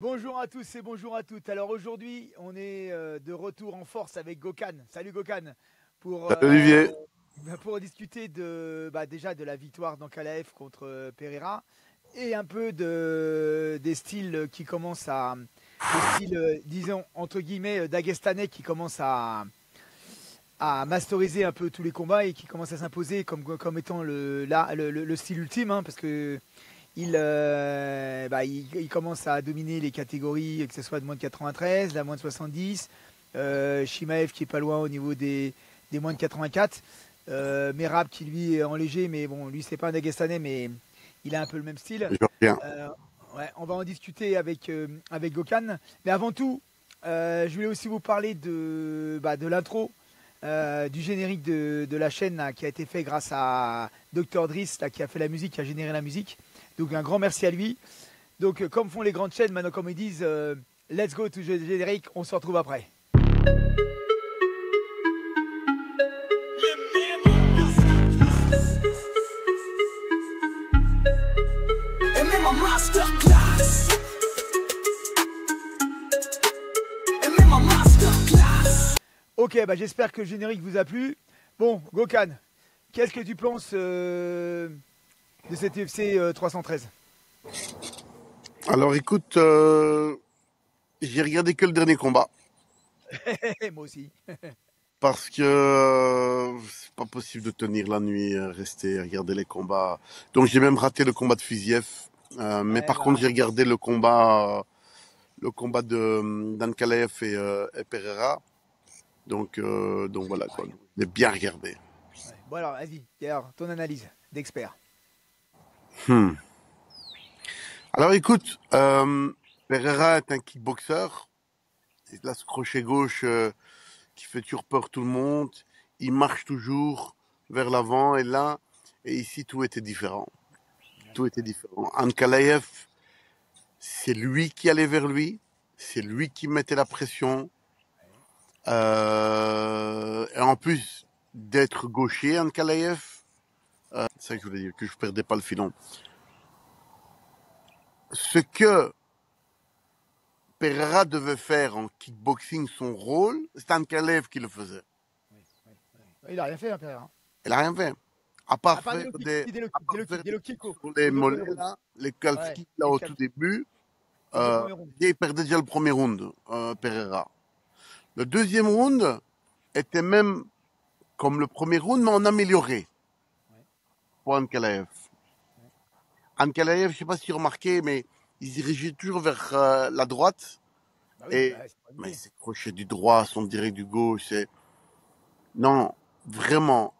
Bonjour à tous et bonjour à toutes. Alors aujourd'hui, on est de retour en force avec Gokhan. Salut Gokhan. Pour, Salut Olivier. pour discuter déjà de la victoire d'Ankalaev contre Pereira et un peu des styles qui commencent à. Des styles, disons, entre guillemets, dagestanais qui commencent à masteriser un peu tous les combats et qui commencent à s'imposer comme étant le style ultime, hein, parce que il commence à dominer les catégories, que ce soit de moins de 93, la moins de 70. Shimaev qui est pas loin au niveau des moins de 84. Merab qui lui est en léger, mais bon, lui c'est pas un Dagestanais, mais il a un peu le même style. Je reviens. Ouais, on va en discuter avec Gokhan. Mais avant tout, je voulais aussi vous parler de l'intro, du générique de la chaîne là, qui a été fait grâce à Dr. Driss là, qui a fait la musique, qui a généré la musique. Donc un grand merci à lui. Donc comme font les grandes chaînes, maintenant comme ils disent, let's go to générique, on se retrouve après. Ok, j'espère que le générique vous a plu. Bon, Gokhan, qu'est-ce que tu penses de cette UFC 313? Alors écoute, j'ai regardé que le dernier combat Moi aussi. parce que c'est pas possible de tenir la nuit, rester regarder les combats. Donc j'ai même raté le combat de Fiziev. Mais Ouais, par contre j'ai regardé le combat de d'Ankalaev et Pereira. Donc voilà quoi. ouais, J'ai bien regardé. ouais. Bon alors, vas-y, alors, ton analyse d'expert. Hmm. Alors écoute, Pereira est un kickboxer. Il a ce crochet gauche qui fait toujours peur tout le monde. Il marche toujours vers l'avant et ici tout était différent. Ouais, Tout était ouais, différent. Ankalaev, c'est lui qui allait vers lui, c'est lui qui mettait la pression. ouais. Et en plus d'être gaucher, Ankalaev, c'est ça que je voulais dire, que je perdais pas le filon. Ce que Pereira devait faire en kickboxing, son rôle, c'est Ankalaev qui le faisait. Ouais, ouais, ouais. Il a rien fait, hein, Pierre. Hein. Il a rien fait. À À part part faire des low kicks, des, des low à kicks, part faire des des low kicks kicks sur les aux deux premiers mollets, rounds. là, les calf Ouais, kicks, là, les au calf tout kicks début, aux deux premiers rounds. il perdait déjà le premier round, Pereira. Le deuxième round était même comme le premier round, mais en amélioré Ouais, pour Ankalaev. ouais. Ankalaev, je sais pas si tu remarqué, mais il se dirigeait toujours vers la droite, Bah oui, et, c'est pas mais l'idée. ses crochets du droit sont direct du gauche, non, vraiment,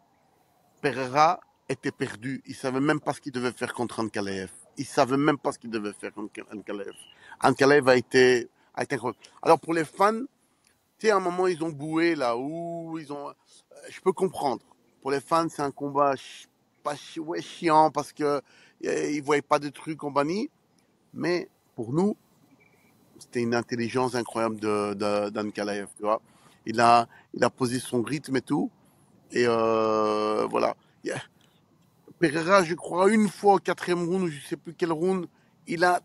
Pereira était perdu. Il savait même pas ce qu'il devait faire contre Ankalaev. Il savait même pas ce qu'il devait faire contre Ankalaev. Ankalaev a été incroyable. Alors pour les fans, tu sais, à un moment ils ont boué là où ils ont. Je peux comprendre. Pour les fans, c'est un combat pas ouais, chiant parce que ils voyaient pas de trucs compagnie. Mais pour nous, c'était une intelligence incroyable d'Ankalaev. Tu vois, il a il a posé son rythme et tout. Et voilà. Yeah. Pereira, je crois, une fois au quatrième round, je sais plus quel round, il a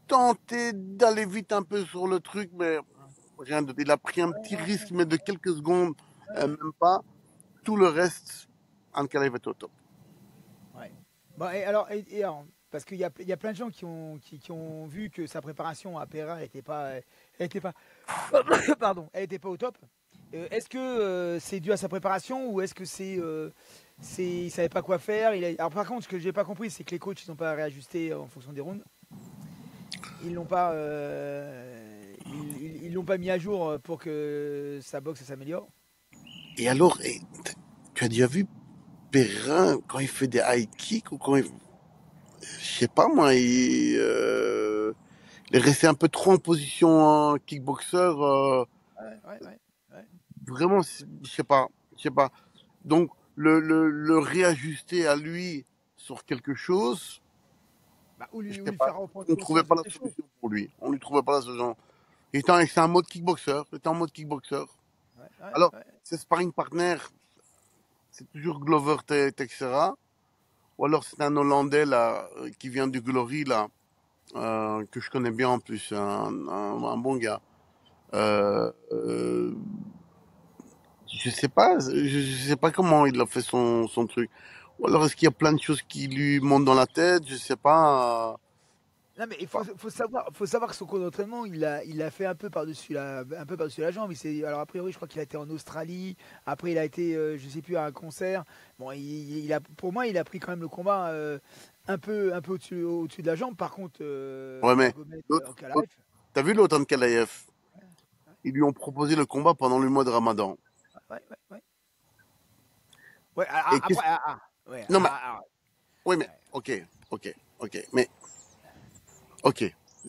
tenté d'aller vite un peu sur le truc, mais rien de. Il a pris un petit risque, mais de quelques secondes, même pas. Tout le reste, Ankalaev est au top. Ouais. Et alors, parce qu'il y a plein de gens qui ont vu que sa préparation à Pereira elle était pas, pardon, elle était pas au top. Est-ce que c'est dû à sa préparation ou est-ce que il savait pas quoi faire? Alors par contre, ce que j'ai pas compris, c'est que les coachs ils n'ont pas réajusté en fonction des rounds. Ils l'ont pas, ils l'ont pas mis à jour pour que sa boxe s'améliore. Et alors, tu as déjà vu Pereira quand il fait des high kicks ou quand il. Je sais pas moi, il est resté un peu trop en position kickboxer. Ouais, ouais, ouais, ouais. Vraiment, je sais pas. Je sais pas. Donc, le réajuster à lui sur quelque chose, je Ou sais lui pas. faire reprendre On ne trouvait conscience pas de la ses choses. solution pour lui. On lui trouvait pas la solution. C'est un mode kickboxer. C'est un mode kickboxer. Ouais, ouais, Alors, ouais. ses sparring partner, c'est toujours Glover Teixeira. Ou alors c'est un Hollandais là, qui vient du Glory là. que je connais bien en plus, un bon gars. Euh, euh, je sais pas comment il a fait son truc. Ou alors est-ce qu'il y a plein de choses qui lui montent dans la tête, je sais pas. Non, mais Enfin, faut savoir que son cours d'entraînement, il l'a fait un peu par-dessus la jambe. Alors, a priori, je crois qu'il a été en Australie. Après, il a été, je sais plus, à un concert. Bon, pour moi, il a pris quand même le combat un peu au-dessus de la jambe. Par contre, ouais, mais Magomed l'autre, Ankalaev, t'as vu l'autre Ankalaev? ouais, Ils lui ont proposé le combat pendant le mois de Ramadan. ouais, ouais, ouais. Ouais, Et après, ouais, non mais, oui mais, ouais, ok, ok,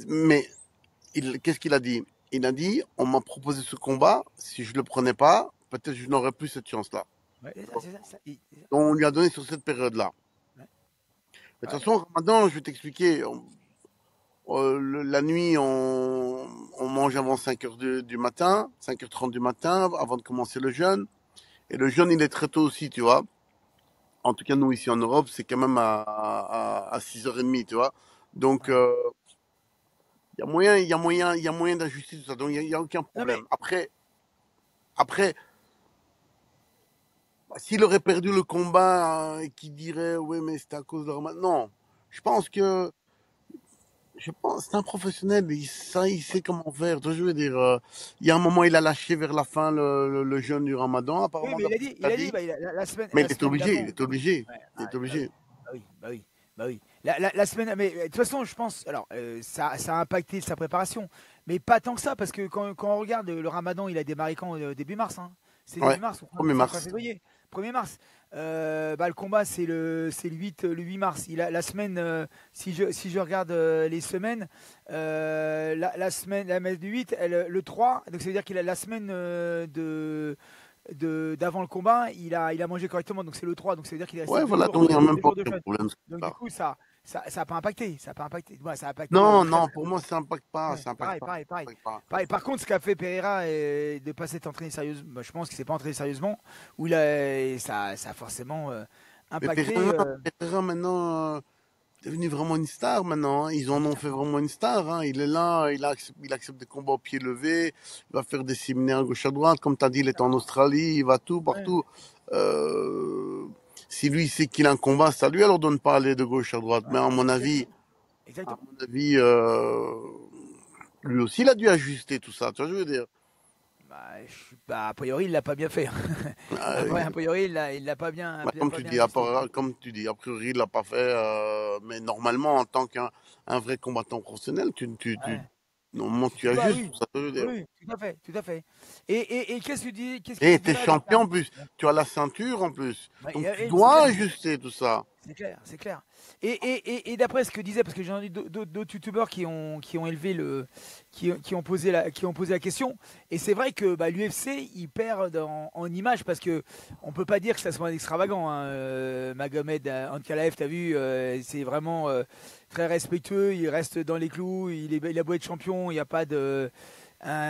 mais qu'est-ce qu'il a dit? Il a dit, on m'a proposé ce combat, si je le prenais pas, peut-être je n'aurais plus cette chance-là. ouais, c'est ça, c'est ça. Donc on lui a donné sur cette période-là. Ouais, De toute ouais, façon, Ramadan, je vais t'expliquer. La nuit, on mange avant 5 heures du matin, 5h30 du matin, avant de commencer le jeûne. Et le jeûne, il est très tôt aussi, tu vois. En tout cas, nous, ici en Europe, c'est quand même à 6h30, tu vois. Donc, ouais. il y a moyen d'ajuster tout ça. Donc, il y a aucun Non, mais problème. Après, s'il aurait perdu le combat, et qu'il dirait, oui, mais c'était à cause de Ramadan. Non. Je pense que c'est un professionnel, il sait comment faire. Tu vois, je veux dire, il y a un moment, il a lâché vers la fin le jeûne du Ramadan, oui, apparemment, mais d'après ce qu'il a il a dit, dit. bah, Mais la semaine d'avant. Ouais, il est bah obligé. oui, bah oui, bah oui, bah oui. La semaine, mais de toute façon, je pense, alors ça a impacté sa préparation, mais pas tant que ça, parce que quand on regarde le Ramadan, il a démarré quand début mars, hein. C'est Ouais, début mars, premier fin, fin mars. février, 1er mars. Bah, le combat, c'est le 8 mars. La semaine, si je regarde les semaines, la semaine, la messe du 8, le 3, donc ça veut dire qu'il a la semaine d'avant le combat, il a mangé correctement, donc c'est le 3, donc ça veut dire qu'il est resté Ouais, voilà, donc il n'y a même deux pas jours de de jeûne. problème. Donc du Là. coup, ça a pas impacté, ça a pas impacté. Ouais, ça a impacté Non, très non, très pour peu. moi, ça n'impacte pas, Ouais, ça n'impacte pas, ça n'impacte pas. pareil. Par contre, ce qu'a fait Pereira de ne pas s'être entraîné sérieusement, bah, je pense qu'il s'est pas entraîné sérieusement, ça a forcément Mais impacté. Pereira maintenant, est devenu vraiment une star maintenant. Hein. Ils en ont fait vraiment une star. Hein. Il est là, il accepte des combats au pied levé, il va faire des séminaires à gauche à droite. Comme tu as dit, il est en Australie, il va tout, Ouais, partout. Euh, si lui sait qu'il a un combat, c'est à lui alors de ne pas aller de gauche à droite. Mais ouais, exactement, à exactement. mon avis, lui aussi, il a dû ajuster tout ça. Tu vois, je veux dire. Bah, a priori, il l'a pas bien fait, hein. Euh, Après, a priori, il l'a Comme pas tu bien dis, ajusté. comme tu dis, a priori, il l'a pas fait. Mais normalement, en tant qu'un un vrai combattant professionnel, Ouais. normalement, tu Bah ajustes. oui, Ça veut dire. oui, tout à fait, tout à fait. Et qu'est-ce que Et tu t'es dirais de champion ça? en plus. Tu as la ceinture en plus. Bah, Donc tu c'est dois clair. ajuster tout ça. C'est clair, c'est clair. Et d'après ce que disait, parce que j'ai entendu d'autres youtubeurs qui ont élevé qui ont posé la question, et c'est vrai que bah, l'UFC il perd en image parce que on peut pas dire que ça soit un extravagant. Hein. Magomed Ankalaev, t'as vu, c'est vraiment très respectueux, il reste dans les clous, il a beau être champion, il n'y a pas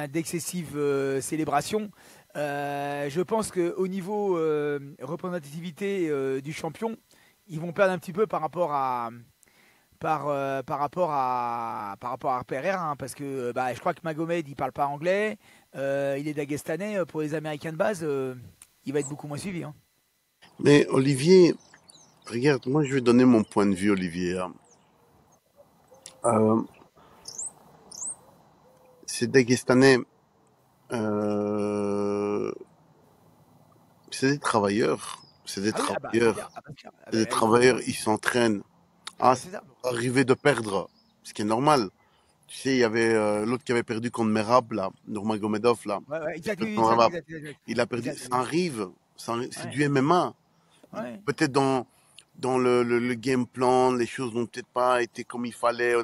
d'excessive célébration. Je pense qu'au niveau représentativité du champion, ils vont perdre un petit peu par rapport à Pereira, hein, parce que bah, je crois que Magomed il parle pas anglais, il est dagestanais, pour les Américains de base, il va être beaucoup moins suivi. Hein. Mais Olivier, regarde, moi je vais donner mon point de vue, Olivier. Hein. Euh, ces Dagestanais, euh, c'est des travailleurs. C'est des Ah oui, ah bah c'est clair, travailleurs. ah bah, c'est clair. Ah C'est bah, des il faut, travailleurs, ils s'entraînent. ah Ah, bah, c'est c'est ça. arrivé de perdre, ce qui est normal. Tu sais, il y avait l'autre qui avait perdu contre Merab, là, Nurmagomedov, là. Ouais, ouais, exact, oui, Contre Merab. exact, Il a perdu. exact, Ça oui. arrive. C'est Ouais, du MMA. ouais. Peut-être dans le game plan, les choses n'ont peut-être pas été comme il fallait.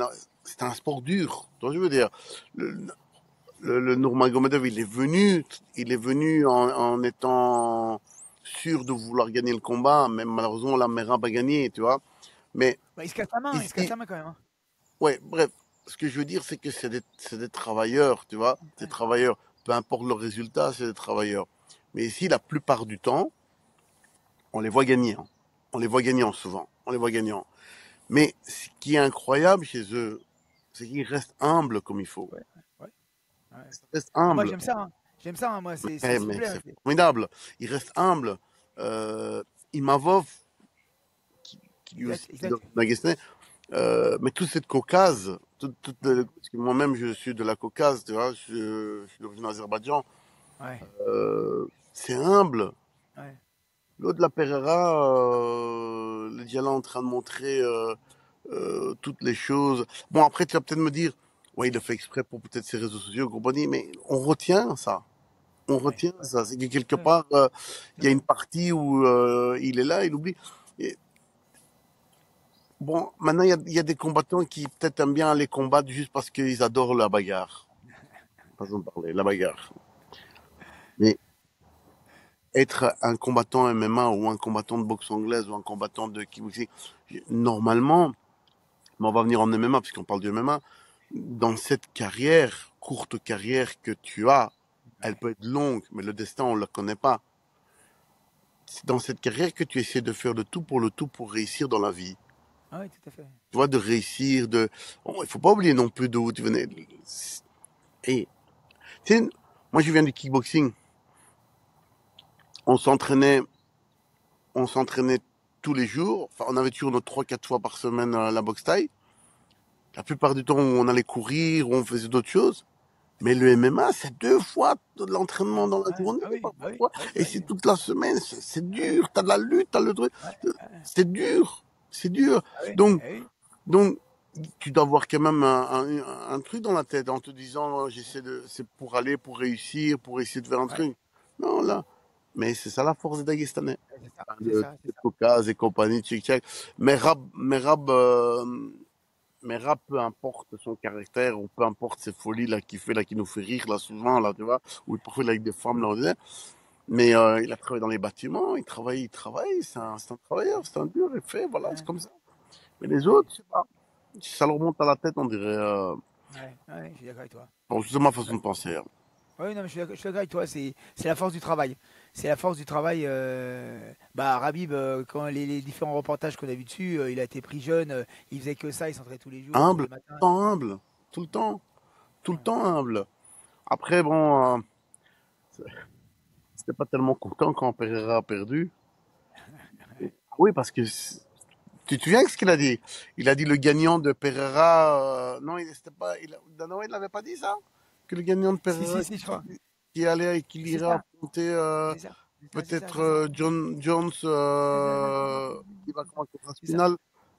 C'est un sport dur. Tu vois, je veux dire, le, le Nurmagomedov, il est venu en étant sûr de vouloir gagner le combat, mais malheureusement, la Merab a gagné, tu vois. Mais Bah, il se casse ici, la main quand même. Hein. ouais, bref, ce que je veux dire, c'est que c'est des travailleurs, tu vois, des Ouais. travailleurs. Peu importe le résultat, c'est des travailleurs. Mais ici, la plupart du temps, on les voit gagner. Hein. On les voit gagnants souvent. On les voit gagnants. Mais ce qui est incroyable chez eux, c'est qu'il reste humble comme il faut. Ouais, ouais, ouais. Ça reste Ah, moi, humble. j'aime ça, hein. J'aime ça, hein, moi, c'est ce qui me Mais plaît, hein, c'est formidable. Il reste humble. Imavov, qui lui aussi Exact, est exact. daguestanais, mais toute cette Caucase, Ouais, parce que moi-même je suis de la Caucase, tu vois, je suis d'origine Azerbaïdjan, ouais, c'est humble. ouais. L'autre de la Pereira, le Diala en train de montrer toutes les choses. Bon, après, tu vas peut-être me dire, ouais, il le fait exprès pour peut-être ses réseaux sociaux, compagnie, mais on retient ça. On Ouais, retient ouais, ça. C'est que quelque tout à fait, part, il tout y à a une fait. partie où il est là, il oublie. Et, bon, maintenant, il y a des combattants qui peut-être aiment bien aller combattre juste parce qu'ils adorent la bagarre. Façon de parler, la bagarre. Mais être un combattant MMA ou un combattant de boxe anglaise ou un combattant de kickboxing, normalement, mais on va venir en MMA puisqu'on parle du MMA, dans cette carrière, courte carrière que tu as, elle Ouais, peut être longue, mais le destin, on ne le connaît pas. C'est dans cette carrière que tu essaies de faire le tout pour réussir dans la vie. ah ouais, tout à fait. Tu vois, de réussir, de... Bon, il faut pas oublier non plus d'où tu venais. Et, tu sais, moi, je viens du kickboxing. On s'entraînait, on s'entraînait tous les jours. Enfin, on avait toujours nos 3 4 fois par semaine la boxe taille. La plupart du temps, on allait courir, on faisait d'autres choses. Mais le MMA, c'est 2 fois de l'entraînement dans la Ouais, journée, ah oui, bah parfois oui, 3. bah oui, Et bah c'est oui. toute la semaine, c'est Ah oui, dur. T'as de la lutte, t'as le truc. ouais, ouais, C'est dur. C'est dur. ah oui, Donc, ah oui. donc, tu dois avoir quand même un truc dans la tête en te disant, c'est pour aller, pour réussir, pour essayer de faire un Ouais, truc. Non, là. Mais c'est ça la force des Dagestanais. ouais, c'est ça, Enfin, c'est ça, c'est de ça. Caucase et compagnie, tchik-tchak. Mais rap, peu importe son caractère, ou peu importe ses folies, là, qu'il fait, là, qui nous fait rire, là, souvent, là, tu vois, ou parfois, il est avec des femmes, là, on disait. Mais il a travaillé dans les bâtiments, il travaille, c'est un travailleur, c'est un dur, il fait, voilà, c'est Ouais, comme ça. Mais les autres, je sais pas, si ça leur monte à la tête, on dirait, ouais, ouais, je suis d'accord avec toi. bon, c'est ma Ouais. façon de penser, hein. Ouais, non, mais je suis d'accord avec toi, c'est la force du travail. C'est la force du travail. Bah, Rabib, quand les différents reportages qu'on a vus dessus, il a été pris jeune, il faisait que ça, il s'entraînait tous les jours, tous Humble, les matins. tout le temps humble, tout le Ouais, temps humble. Après, bon, c'était pas tellement content quand Pereira a perdu. Oui, parce que tu te souviens de ce qu'il a dit? Il a dit le gagnant de Pereira. Non, il c'était pas. Non, il n'avait pas dit ça? Que le gagnant de si, si, Pereira si, je crois. qui allait, qu'il C'est irait ça, affronter c'est ça, c'est ça, c'est ça, peut-être c'est ça. John Jones C'est ça, c'est ça, qui va commencer la c'est ça, finale.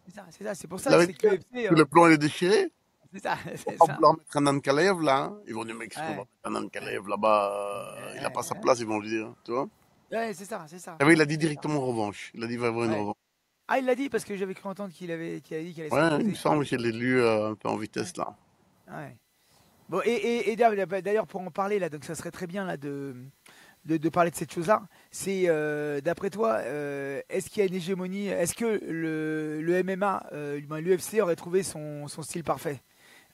c'est ça, c'est ça. C'est pour Il ça que avait c'est dit que l'UFC, que le plan est déchiré. c'est ça, On c'est va pas ça. vouloir mettre un Ankalaev là, hein. Ils vont dire, mec, on va Ouais, mettre un ouais, Ankalaev là-bas, il a ouais, pas sa ouais. place, ils vont lui dire, tu vois. Ouais, c'est ça, c'est ça, Ah oui, il a dit c'est ça. directement revanche. Il a dit, il va y avoir une Ouais. revanche. Ah, il l'a dit parce que j'avais cru entendre qu'il avait dit qu'il allait Ouais, il me s'imposer. semble que je l'ai lu un peu en Ouais, vitesse là. ouais. Bon, et d'ailleurs, pour en parler, là, donc ça serait très bien là, de parler de cette chose-là. C'est, d'après toi, est-ce qu'il y a une hégémonie? Est-ce que le MMA, l'UFC aurait trouvé son style parfait?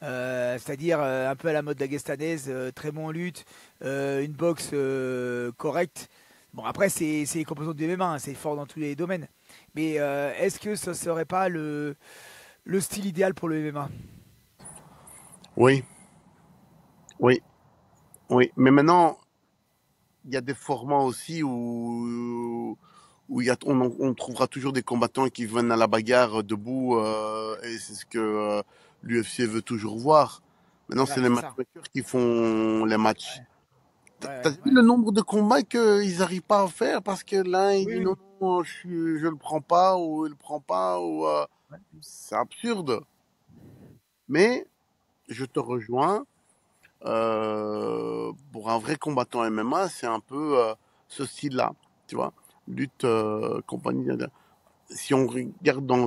C'est-à-dire un peu à la mode dagestanaise, très bon en lutte, une boxe correcte. Bon, après, c'est les composants du MMA, hein, c'est fort dans tous les domaines. Mais est-ce que ce serait pas le style idéal pour le MMA? Oui, oui, oui. Mais maintenant, il y a des formats aussi où on trouvera toujours des combattants qui viennent à la bagarre debout, et c'est ce que l'UFC veut toujours voir. Maintenant, c'est Ouais, les c'est ça. matchmakers qui font les matchs. Ouais, ouais, T'as ouais, vu ouais. le nombre de combats qu'ils n'arrivent pas à faire parce que l'un il Oui, dit non, oui. non, je le prends pas ou il le prend pas ou Ouais, c'est absurde. Mais je te rejoins. Pour un vrai combattant MMA, c'est un peu ce style-là, tu vois, lutte, compagnie. Si on regarde dans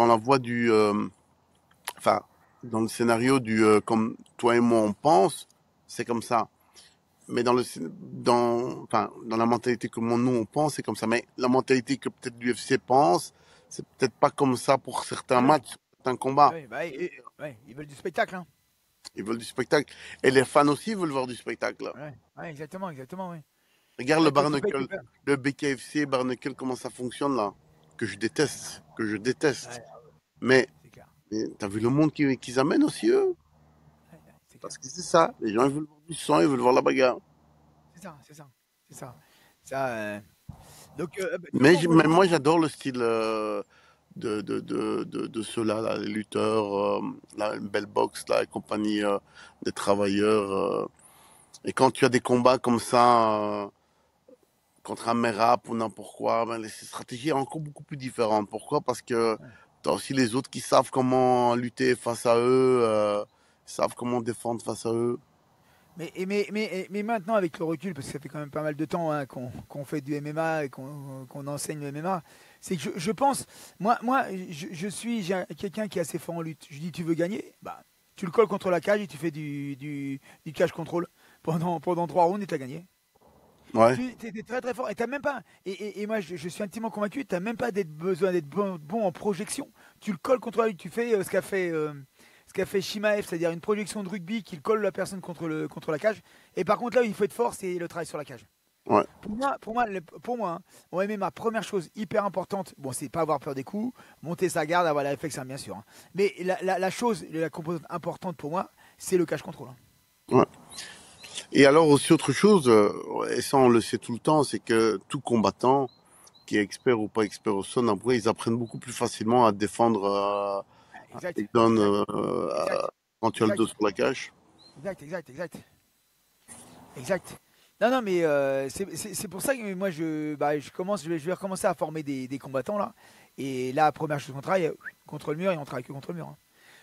la voie enfin, dans le scénario du comme toi et moi on pense, c'est comme ça. Mais dans la mentalité que nous on pense, c'est comme ça. Mais la mentalité que peut-être l'UFC pense, c'est peut-être pas comme ça pour certains ah oui, matchs, certains ah combats. oui, bah, ouais, ils veulent du spectacle, hein. Ils veulent du spectacle. Et les fans aussi veulent voir du spectacle. Ouais, ouais, exactement, exactement, oui. Regarde le Ouais, quand tu payes tes Barnacle, pères. le BKFC, Barnacle, comment ça fonctionne là. Que je déteste, que je déteste. Ouais, Mais c'est clair. Mais t'as vu le monde qu'ils amènent aussi, eux? Ouais, ouais, c'est clair. Parce que c'est ça. Les gens, ils veulent voir du sang, ils veulent voir la bagarre. C'est ça, c'est ça, c'est ça. Ça, bah, de toute Mais, façon, moi, mais moi, j'adore le style de ceux-là, là, les lutteurs, la belle boxe, là, et compagnie des travailleurs. Et quand tu as des combats comme ça, contre un Merap ou n'importe quoi, ben, les stratégies sont encore beaucoup plus différentes. Pourquoi? Parce que ouais. tu as aussi les autres qui savent comment lutter face à eux, savent comment défendre face à eux. Mais maintenant, avec le recul, parce que ça fait quand même pas mal de temps hein, qu'on fait du MMA et qu'on enseigne le MMA, c'est que je pense, moi j'ai quelqu'un qui est assez fort en lutte. Je dis, tu veux gagner? Bah, tu le colles contre la cage et tu fais du cage control pendant 3 rounds et t'as gagné. Ouais, Tu es très très fort et t'as même pas. Et moi, je suis intimement convaincu, t'as même pas besoin d'être bon en projection. Tu le colles contre la lutte. Tu fais ce qu'a fait Shimaev, c'est-à-dire une projection de rugby qui colle la personne contre la cage. Et par contre, là où il faut être fort, c'est le travail sur la cage. ouais. Pour moi hein, en MMA, première chose hyper importante, bon, c'est pas avoir peur des coups, monter sa garde, avoir la réflexe, hein, bien sûr. Hein. Mais la composante importante pour moi, c'est le cage control. Hein. Ouais. Et alors aussi autre chose, et ça on le sait tout le temps, c'est que tout combattant, qui est expert ou pas expert au sol, après ils apprennent beaucoup plus facilement à défendre un Exact, takedown exact, exact, quand tu as le dos exact, sur la cage. exact, exact, exact. Exact. Non, non, mais c'est pour ça que moi, je vais recommencer à former des combattants là. Et là, première chose qu'on travaille, contre le mur et on travaille que contre le mur. Hein.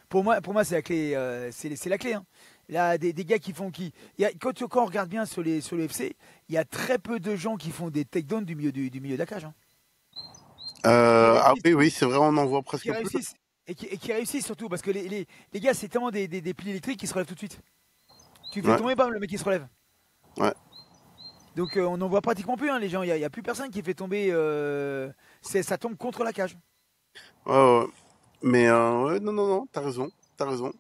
Pour moi, c'est la clé. C'est la clé. Hein. Là, des gars qui font quand on regarde bien sur les FC, il y a très peu de gens qui font des takedowns du milieu de la cage. Hein. Qui Ah réussissent, oui, oui, c'est vrai, on en voit qui presque plus. réussissent et qui réussissent surtout parce que les gars, c'est tellement des piles électriques qui se relèvent tout de suite. Tu fais Ouais, tomber, bam, le mec qui se relève. ouais, Donc on n'en voit pratiquement plus, hein, les gens. Il y a plus personne qui fait tomber. Ça tombe contre la cage. ouais, ouais. Mais ouais, non, non, non, t'as raison, t'as raison,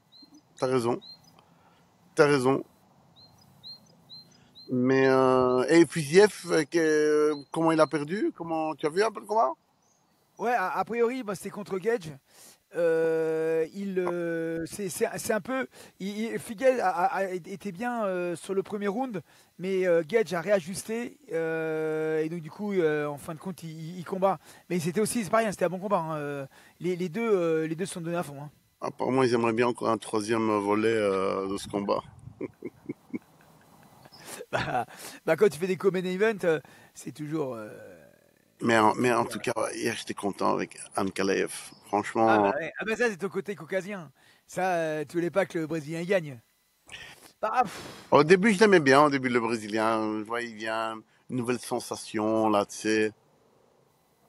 t'as raison, t'as raison. Mais et Fusiev, comment il a perdu? Comment tu as vu un peu le combat? Ouais, a priori, bah, c'est contre Gage. C'est un peu. Figuel était bien sur le premier round, mais Gage a réajusté et donc du coup, en fin de compte, il combat. Mais c'était aussi, c'est pareil, hein, c'était un bon combat. Hein. Les deux se sont donnés à fond. Hein. Apparemment, ils aimeraient bien encore un troisième volet de ce combat. Bah, quand tu fais des co-main event, c'est toujours. Mais en tout Voilà. cas, ouais, hier, j'étais content avec Anne Kalaev. Ah Franchement, bah, ouais. Ah bah ça c'est ton côté caucasien. Ça, tu voulais pas que le Brésilien il gagne. Bah, au début, je l'aimais bien, au début, le Brésilien. Je vois, il vient, une nouvelle sensation, là, tu sais.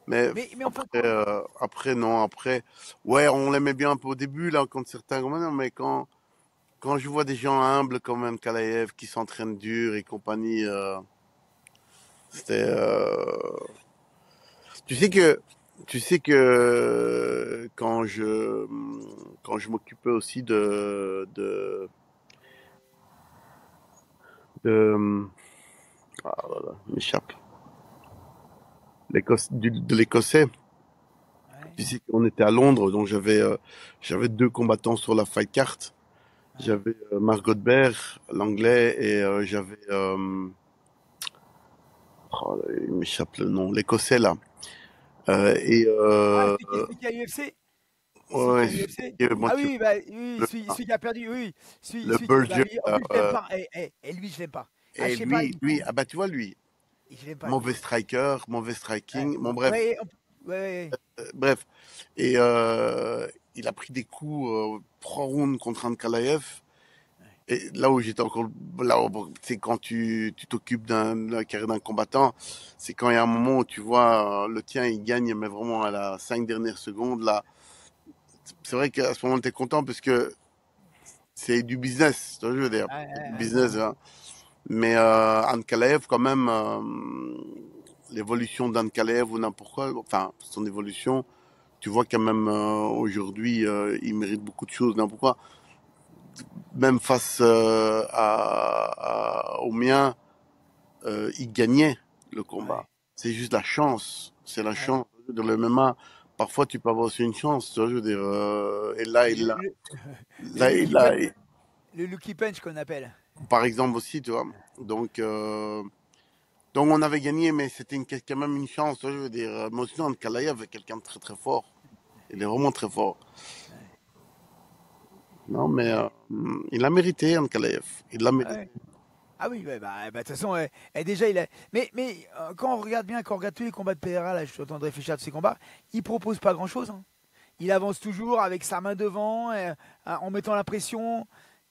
Mais mais en fin après, de compte, non, après, ouais, on l'aimait bien un peu au début, là, quand certains, mais quand je vois des gens humbles comme Anne Kalaev qui s'entraînent dur et compagnie, c'était, tu sais que, quand je m'occupais aussi de, ah, voilà, m'échappe, de l'écossais. ouais, Tu sais qu'on était à Londres, donc j'avais deux combattants sur la fight card. ouais. J'avais Margot Baer, l'anglais, et j'avais, oh, il m'échappe le nom, l'écossais là. Et Ah, celui qui a UFC? Celui qui ouais, a UFC? moi, Ah oui, tu oui, bah, oui, le, celui qui a perdu, oui, oui. le Bah, Belgian, lui, en plus, je l'aime pas. Et lui, je l'aime pas. Ah, je et sais pas, lui, ah bah tu vois lui, je l'aime pas, lui. mauvais striker, mauvais Ouais, striking, bon bref, ouais, ouais. bref. Et il a pris des coups, 3 rounds contre Ankalaev. Ouais, Et là où j'étais encore, là où, c'est quand tu t'occupes de la carrière d'un combattant, c'est quand il y a un moment où tu vois le tien il gagne, mais vraiment à la 5 dernières secondes là. C'est vrai qu'à ce moment tu es content parce que c'est du business, tu vois, je veux dire, ouais, c'est du ouais, business. Hein. Mais Ankalaev quand même, l'évolution d'Ankalaev ou n'importe quoi, enfin son évolution, tu vois quand même aujourd'hui il mérite beaucoup de choses, n'importe quoi. Même face au mien. Il gagnait le combat. ouais, C'est juste la chance. C'est la ouais, chance de le MMA. parfois tu peux avoir aussi une chance, tu vois, je veux dire. Et là, Le, le, le là, Lucky là, Punch, le Lucky Punch qu'on appelle. par exemple aussi, tu vois. Donc, donc on avait gagné, mais c'était quand même une chance, tu vois, je veux dire. Mais sinon, Ankalaev est quelqu'un de très très fort. Il est vraiment très fort. Ouais, Non, mais ouais, il a mérité, Ankalaev. Il l'a mérité. ouais. Ah oui, ouais, de toute façon, déjà, il a. Mais quand on regarde bien, quand on regarde tous les combats de PRA, là, je suis en train de réfléchir à tous ces combats, il propose pas grand-chose, hein. Il avance toujours avec sa main devant, en mettant la pression.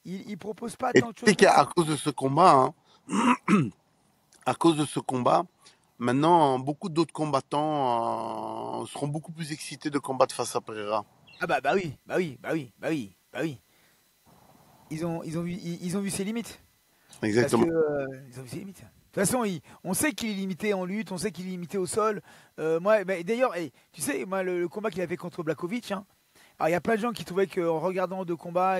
Il propose pas Et tu tant de sais choses que qu'à ça. cause de ce combat, à cause de ce combat, maintenant, beaucoup d'autres combattants seront beaucoup plus excités de combattre face à Pereira. Ah bah oui, bah oui, bah oui, bah oui, bah oui. Ils ont vu ses limites. Parce que Exactement. ils ont vu ses limites. De toute façon, on sait qu'il est limité en lutte, on sait qu'il est limité au sol. Moi, bah, d'ailleurs, tu sais, moi, le combat qu'il avait contre Blakovic, hein, alors il y a plein de gens qui trouvaient qu'en regardant deux combats,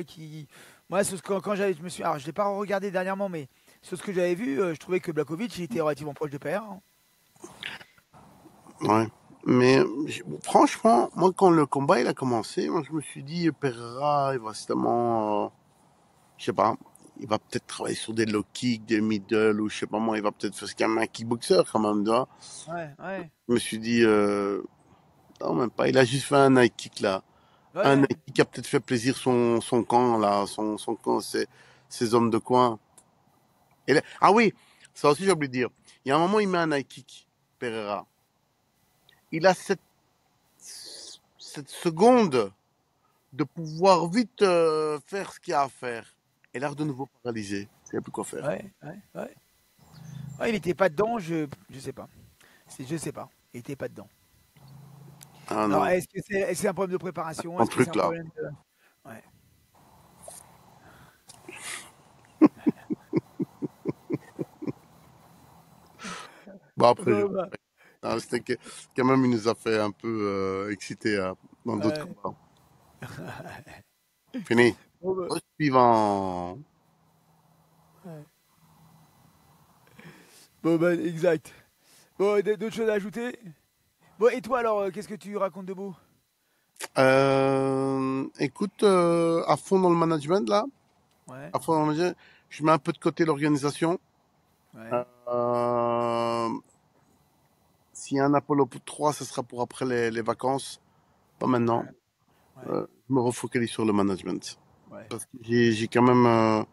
moi, quand je me suis, alors je l'ai pas regardé dernièrement, mais sur ce que j'avais vu, je trouvais que Blakovic, il était relativement proche de PR, hein. Ouais. Mais franchement, moi, quand le combat il a commencé, moi, je me suis dit, Pereira, il va certainement, je sais pas, il va peut-être travailler sur des low kicks, des middle, ou je sais pas moi, il va peut-être faire ce qu'il y a un kickboxer quand même, tu vois. Ouais, ouais, Je me suis dit, non, même pas, il a juste fait un high kick là. Un ouais. high kick qui a peut-être fait plaisir son camp là, son camp, ses hommes de coin. Ah oui, ça aussi j'ai oublié de dire. Il y a un moment, il met un high kick, Pereira. Il a cette seconde de pouvoir vite faire ce qu'il y a à faire. Et là, de nouveau paralysé. Il n'y a plus quoi faire. Ouais, ouais, ouais. Ouais, il était pas dedans, je sais pas. Je sais pas. Il était pas dedans. Ah Alors, non, est-ce que c'est un problème de préparation? un Est-ce que c'est truc un là. problème de... Ouais. Bon, après, Bon, bah, ah, quand même, il nous a fait un peu excités dans d'autres ouais. combats. Fini. Bon, bah, Au suivant. ouais. Bon, bah, exact. Bon, d'autres choses à ajouter? Bon, et toi alors, qu'est-ce que tu racontes de beau? Écoute, à fond dans le management là, Ouais, à fond dans le management, je mets un peu de côté l'organisation. ouais, Euh, S'il y a un Apollo 3, ce sera pour après les vacances, pas maintenant. ouais, ouais, Je me refocalise sur le management. ouais. Parce que j'ai quand même,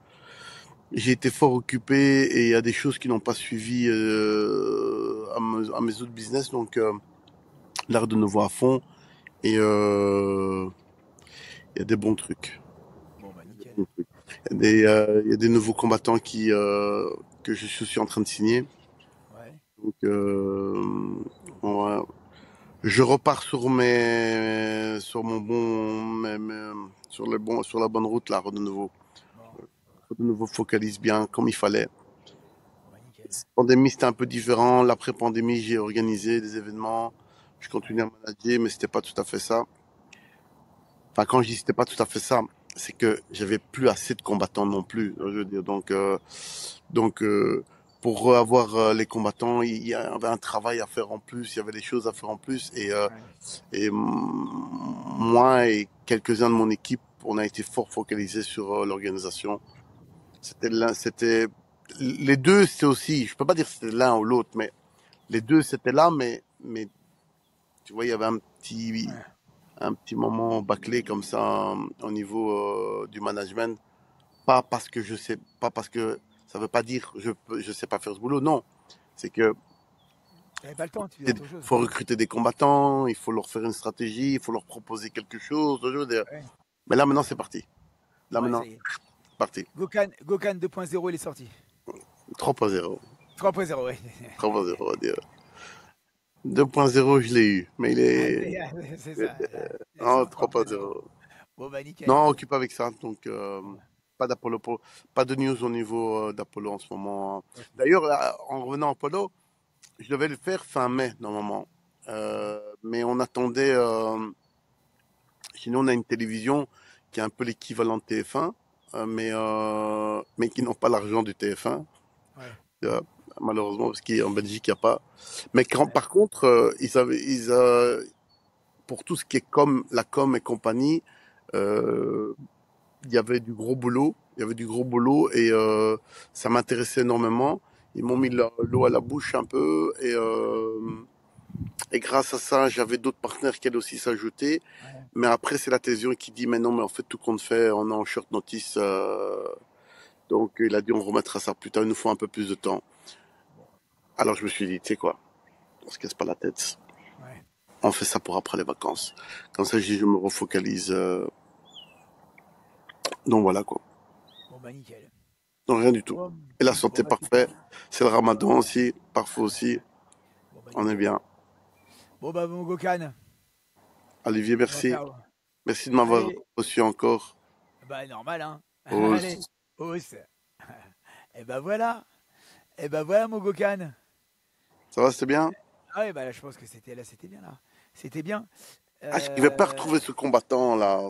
j'ai été fort occupé et il y a des choses qui n'ont pas suivi à mes autres business. Donc, là, de nouveau à fond. Et il y a des bons trucs. Bon, bah, nickel. Il y a des nouveaux combattants que je suis aussi en train de signer. Ouais, Donc, ouais. Je repars sur mon bon, sur la bonne route là, de nouveau. bon, De nouveau, focalise bien comme il fallait. bon, bah, nickel. Cette pandémie, c'était un peu différent. L'après-pandémie, j'ai organisé des événements. Je continue Ouais, à manager, mais c'était pas tout à fait ça. Enfin, quand je dis c'était pas tout à fait ça, c'est que j'avais plus assez de combattants non plus. Je veux dire, donc pour avoir les combattants, il y avait un travail à faire en plus, il y avait des choses à faire en plus. ouais, Moi et quelques-uns de mon équipe, on a été fort focalisés sur l'organisation. C'était les deux, c'était aussi. Je peux pas dire que c'était l'un ou l'autre, mais les deux c'était là, mais tu vois, il y avait ouais. un petit moment bâclé comme ça au niveau du management. Pas parce que ça veut pas dire je sais pas faire ce boulot. Non, c'est que T'avais pas le temps, tu faisais il autre chose. faut recruter des combattants, il faut leur faire une stratégie, il faut leur proposer quelque chose. Je veux dire. Ouais, Mais là maintenant c'est parti. Là ouais, maintenant ça y est. c'est parti. Gokhan 2.0, il est sorti. 3.0. 3.0, ouais. 3.0 on va dire. 2.0 je l'ai eu, mais il Ah, est c'est ça. Là, c'est en en 3.0. 3.0. Bon, bah, nickel. Non, occupé avec ça. Donc, Bon, pas d'Apollo, pas de news au niveau d'Apollo en ce moment. ok. D'ailleurs, en revenant à Apollo, je devais le faire fin mai, normalement. Mais on attendait, sinon on a une télévision qui est un peu l'équivalent de TF1, mais qui n'ont pas l'argent du TF1. Ouais, euh, Malheureusement, parce qu'en Belgique, il n'y a pas. Mais ouais, par contre, pour tout ce qui est la com et compagnie, euh, il y avait du gros boulot. Il y avait du gros boulot et ça m'intéressait énormément. Ils m'ont mis l'eau à la bouche un peu et grâce à ça, j'avais d'autres partenaires qui allaient aussi s'ajouter. Ouais. Mais après, c'est la télévision qui dit, mais non, mais en fait, tout compte fait, on est en short notice. Donc, il a dit, on remettra ça plus tard, il nous faut un peu plus de temps. Bon, Alors, je me suis dit, tu sais quoi, on se casse pas la tête. ouais. On fait ça pour après les vacances. Comme ça, je me refocalise. Donc, voilà, quoi. Bon, bah, nickel. Donc, rien du tout. Bon, Et la bon santé, bah, parfait. super. C'est le ramadan Ouais. aussi, parfois aussi. Bon, bah, On est nickel. bien. Bon, bah, mon Gokan, Olivier, on va merci. faire. Merci de m'avoir Allez, reçu encore. bah, normal, hein. Ose. Allez, hausse. Et bah, voilà. Et bah, voilà, mon Gokan. Ça va, c'était bien? Ah, ouais, bah, là, je pense que c'était bien, là. C'était bien. Ah, j'arrivais pas à Euh, retrouver ce combattant, là.